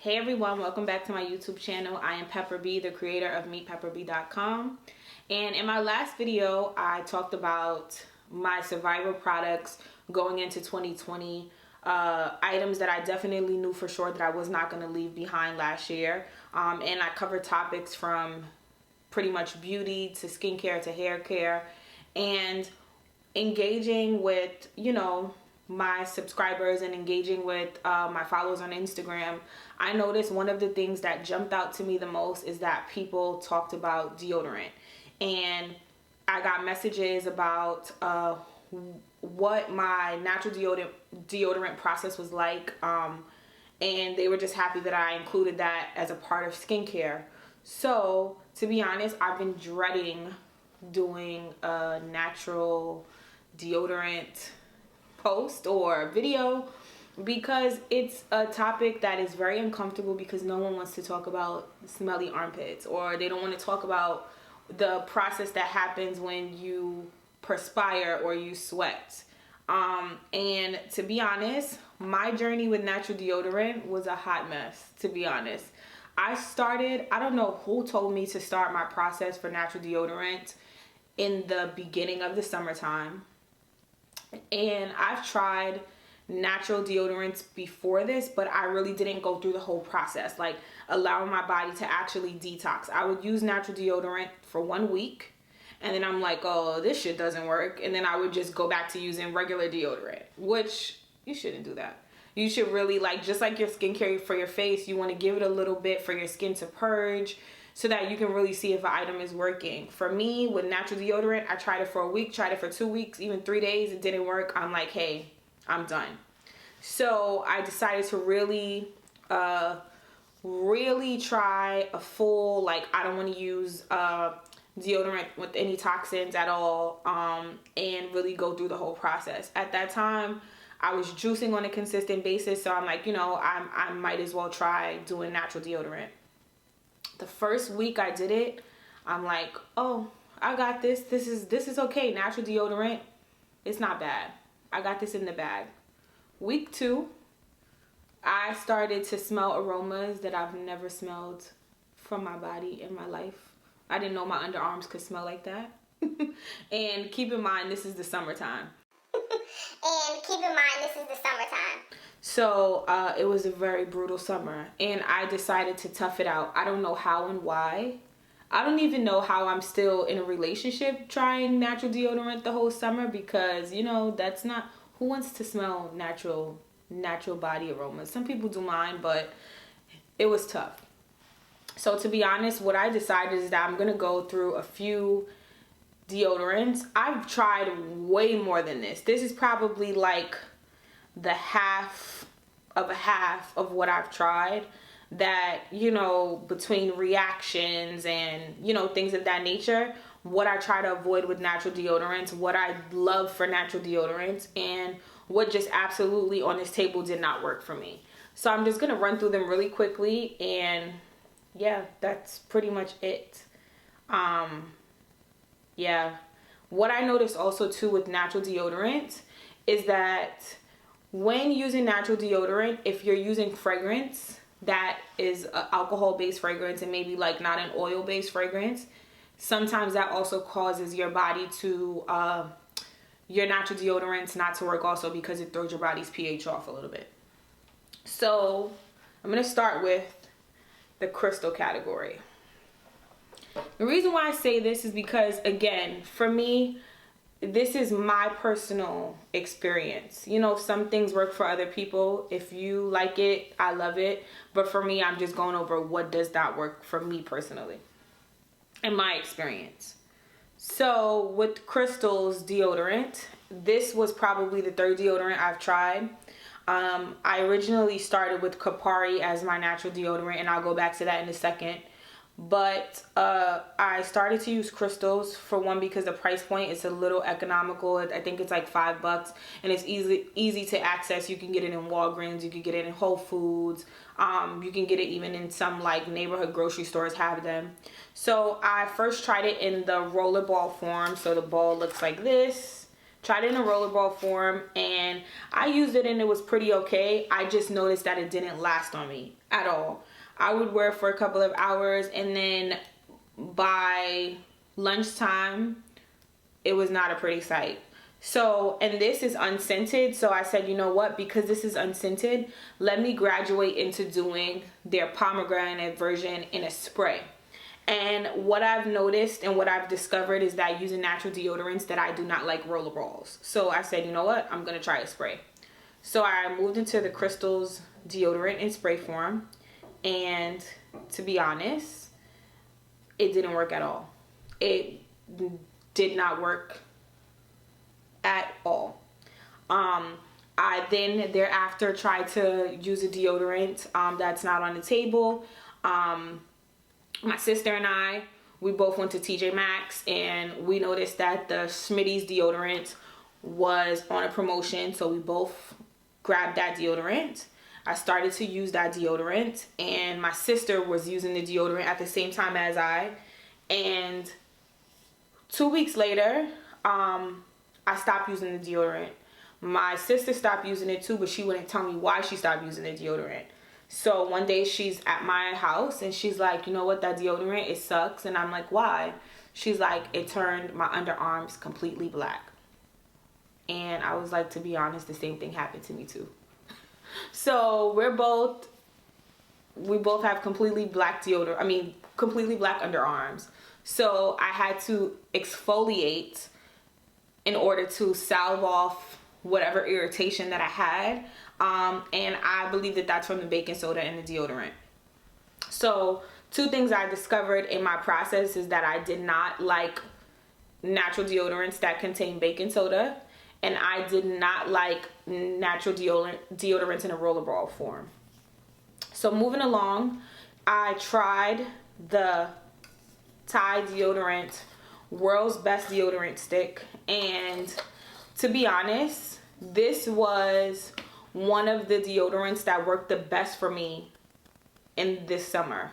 Hey everyone, welcome back to my YouTube channel. I am Pepper B, the creator of MeetPepperB.com. And in my last video, I talked about my survival products going into 2020. Items that I definitely knew for sure that I was not going to leave behind last year. And I covered topics from pretty much beauty to skincare to hair care. And engaging with, my subscribers and engaging with my followers on Instagram, I noticed one of the things that jumped out to me the most is that people talked about deodorant. And I got messages about what my natural deodorant process was like. And they were just happy that I included that as a part of skincare. So, to be honest, I've been dreading doing a natural deodorant post or video because it's a topic that is very uncomfortable because no one wants to talk about smelly armpits, or they don't want to talk about the process that happens when you perspire or you sweat. And to be honest, my journey with natural deodorant was a hot mess, to be honest. I don't know who told me to start my process for natural deodorant in the beginning of the summertime. And I've tried natural deodorants before this, but I really didn't go through the whole process, like allowing my body to actually detox. I would use natural deodorant for 1 week, and then I'm like, oh, this shit doesn't work. And then I would just go back to using regular deodorant, which you shouldn't do that. You should really, just like your skincare for your face, you want to give it a little bit for your skin to purge so that you can really see if an item is working. For me, with natural deodorant, I tried it for a week, tried it for 2 weeks, even 3 days. It didn't work. I'm like, hey, I'm done. So I decided to really try a full, I don't want to use deodorant with any toxins at all, and really go through the whole process. At that time, I was juicing on a consistent basis, so I'm like, I might as well try doing natural deodorant. The first week I did it, I'm like, oh, I got this. This is okay. Natural deodorant, it's not bad. I got this in the bag. Week 2, I started to smell aromas that I've never smelled from my body in my life. I didn't know my underarms could smell like that. And keep in mind, this is the summertime. So it was a very brutal summer, and I decided to tough it out. I don't know how and why. I don't even know how I'm still in a relationship trying natural deodorant the whole summer, because that's not, who wants to smell natural body aromas? Some people do mind, but it was tough. So to be honest, what I decided is that I'm gonna go through a few deodorants. I've tried way more than this. This is probably like the half of what I've tried, that between reactions and things of that nature, what I try to avoid with natural deodorants, what I love for natural deodorants, and what just absolutely on this table did not work for me. So I'm just gonna run through them really quickly, and yeah, that's pretty much it. Yeah, what I noticed also too with natural deodorant is that when using natural deodorant, if you're using fragrance that is an alcohol-based fragrance and maybe not an oil-based fragrance, sometimes that also causes your body to, your natural deodorants not to work also, because it throws your body's pH off a little bit. So I'm going to start with the crystal category. The reason why I say this is because, again, for me, this is my personal experience. Some things work for other people. If you like it, I love it. But for me, I'm just going over what does not work for me personally in my experience. So with Crystal's deodorant, this was probably the 3rd deodorant I've tried. I originally started with Kopari as my natural deodorant, and I'll go back to that in a second. But I started to use Crystals, for one, because the price point is a little economical. I think it's like $5, and it's easy to access. You can get it in Walgreens, you can get it in Whole Foods, you can get it even in some neighborhood grocery stores have them. So I first tried it in the rollerball form. So the ball looks like this. Tried it in a rollerball form, and I used it and it was pretty okay. I just noticed that it didn't last on me at all. I would wear it for a couple of hours, and then by lunchtime, it was not a pretty sight. So, and this is unscented, so I said, you know what, because this is unscented, let me graduate into doing their pomegranate version in a spray. And what I've noticed and what I've discovered is that using natural deodorants, that I do not like rollerballs. So I said, you know what, I'm gonna try a spray. So I moved into the Crystals deodorant in spray form, and to be honest, it didn't work at all. It did not work at all. I then thereafter tried to use a deodorant that's not on the table. My sister and I, we both went to TJ Maxx, and we noticed that the Schmitty's deodorant was on a promotion, so we both grabbed that deodorant. I started to use that deodorant, and my sister was using the deodorant at the same time as I, and 2 weeks later, I stopped using the deodorant. My sister stopped using it too, but she wouldn't tell me why she stopped using the deodorant. So one day she's at my house and she's like, you know what, that deodorant, it sucks. And I'm like, why? She's like, it turned my underarms completely black. And I was like, to be honest, the same thing happened to me too. So we both have completely black completely black underarms. So I had to exfoliate in order to salve off whatever irritation that I had. And I believe that that's from the baking soda and the deodorant. So 2 things I discovered in my process is that I did not like natural deodorants that contain baking soda, and I did not like natural deodorants in a rollerball form. So moving along, I tried the Tide deodorant, world's best deodorant stick, and to be honest, this was one of the deodorants that worked the best for me in this summer.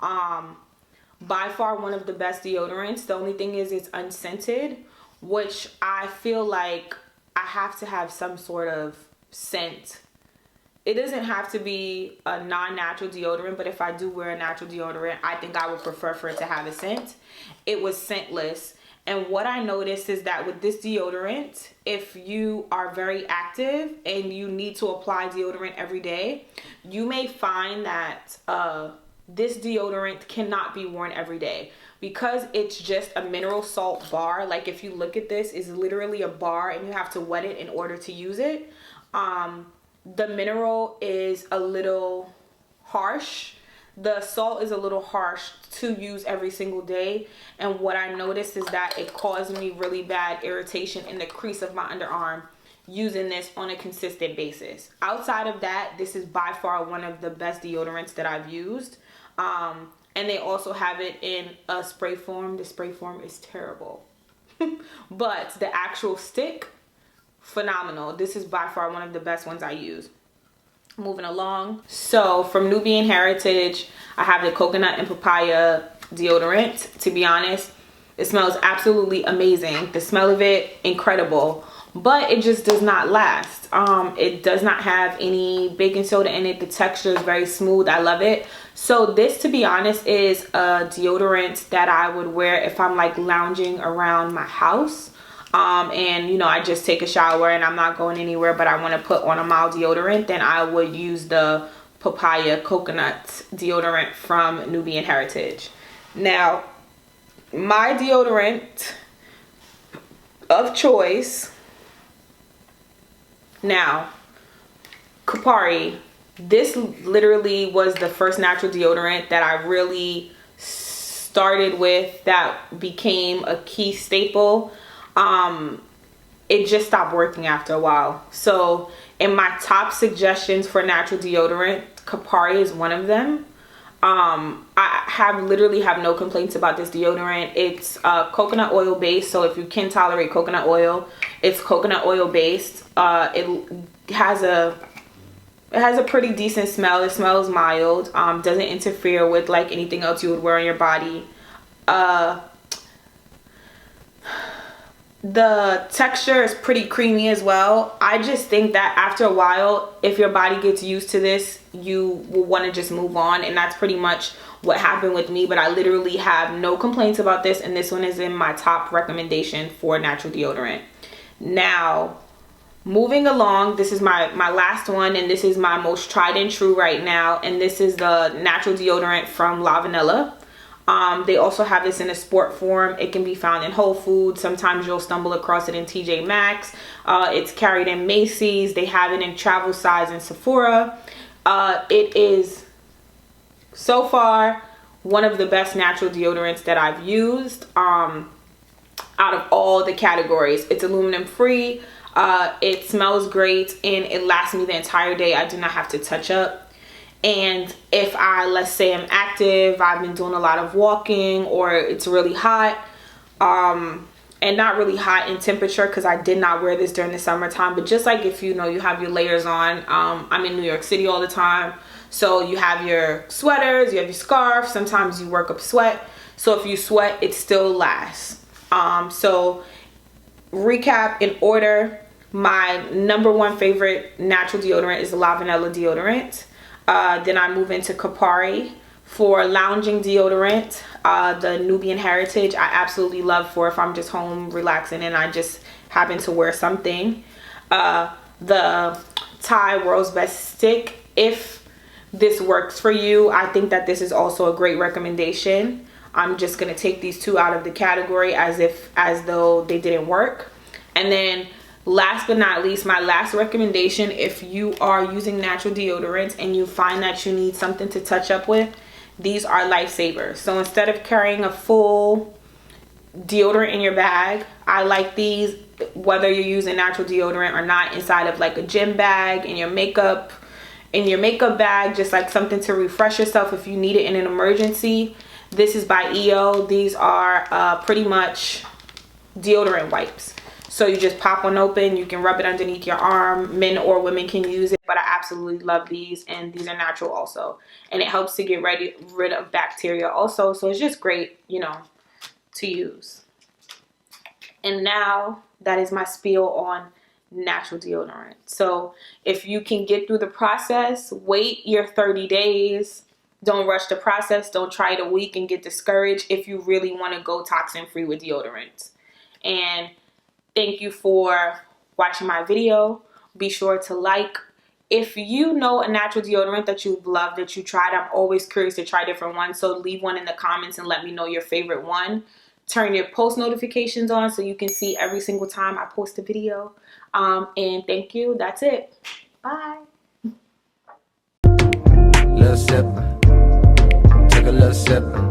By far one of the best deodorants. The only thing is it's unscented, which I feel like I have to have some sort of scent. It doesn't have to be a non-natural deodorant, but if I do wear a natural deodorant, I think I would prefer for it to have a scent. It was scentless. And what I noticed is that with this deodorant, if you are very active and you need to apply deodorant every day, you may find that this deodorant cannot be worn every day because it's just a mineral salt bar. Like if you look at this, it's literally a bar and you have to wet it in order to use it. The mineral is a little harsh. The salt is a little harsh to use every single day, and what I noticed is that it caused me really bad irritation in the crease of my underarm using this on a consistent basis. Outside of that, this is by far one of the best deodorants that I've used, and they also have it in a spray form. The spray form is terrible but the actual stick, phenomenal. This is by far one of the best ones I use. Moving along, so from Nubian Heritage, I have the coconut and papaya deodorant. To be honest, it smells absolutely amazing. The smell of it, incredible, but it just does not last. It does not have any baking soda in it. The texture is very smooth. I love it. So this, to be honest, is a deodorant that I would wear if I'm like lounging around my house. And you know, I just take a shower and I'm not going anywhere, but I want to put on a mild deodorant, then I would use the papaya coconut deodorant from Nubian Heritage. Now, my deodorant of choice, now, Kopari. This literally was the first natural deodorant that I really started with that became a key staple. It just stopped working after a while. So in my top suggestions for natural deodorant, Kopari is one of them. I literally have no complaints about this deodorant. It's coconut oil based, so if you can tolerate coconut oil, it's coconut oil based. It has a pretty decent smell. It smells mild. Doesn't interfere with like anything else you would wear on your body. The texture is pretty creamy as well. I just think that after a while, if your body gets used to this, you will want to just move on, and that's pretty much what happened with me. But I literally have no complaints about this, and this one is in my top recommendation for natural deodorant. Now, moving along, this is my last one, and this is my most tried and true right now, and this is the natural deodorant from Lavender. They also have this in a sport form. It can be found in Whole Foods. Sometimes you'll stumble across it in TJ Maxx. It's carried in Macy's. They have it in travel size in Sephora. It is so far one of the best natural deodorants that I've used out of all the categories. It's aluminum free. It smells great, and it lasts me the entire day. I do not have to touch up. And if let's say I'm active, I've been doing a lot of walking, or it's really hot, and not really hot in temperature, because I did not wear this during the summertime, but just like if you have your layers on, I'm in New York City all the time, so you have your sweaters, you have your scarf, sometimes you work up sweat, so if you sweat, it still lasts. So recap in order, my #1 favorite natural deodorant is the Lavender deodorant. Then I move into Kopari for lounging deodorant, the Nubian heritage. I absolutely love for if I'm just home relaxing and I just happen to wear something. The Thai World's Best Stick, if this works for you, I think that this is also a great recommendation. I'm just going to take these two out of the category as though they didn't work. And then last but not least, my last recommendation, if you are using natural deodorants and you find that you need something to touch up with, these are lifesavers. So instead of carrying a full deodorant in your bag, I like these, whether you're using natural deodorant or not, inside of like a gym bag, in your makeup bag, just like something to refresh yourself if you need it in an emergency. This is by EO. These are pretty much deodorant wipes. So you just pop one open, you can rub it underneath your arm. Men or women can use it, but I absolutely love these, and these are natural also. And it helps to get rid of bacteria also, so it's just great, to use. And now that is my spiel on natural deodorant. So if you can get through the process, wait your 30 days. Don't rush the process. Don't try it a week and get discouraged if you really want to go toxin free with deodorant. And thank you for watching my video. Be sure to like. If you know a natural deodorant that you love, that you tried, I'm always curious to try different ones. So leave one in the comments and let me know your favorite one. Turn your post notifications on so you can see every single time I post a video. And thank you. That's it. Bye. Little sip. Take a little sip.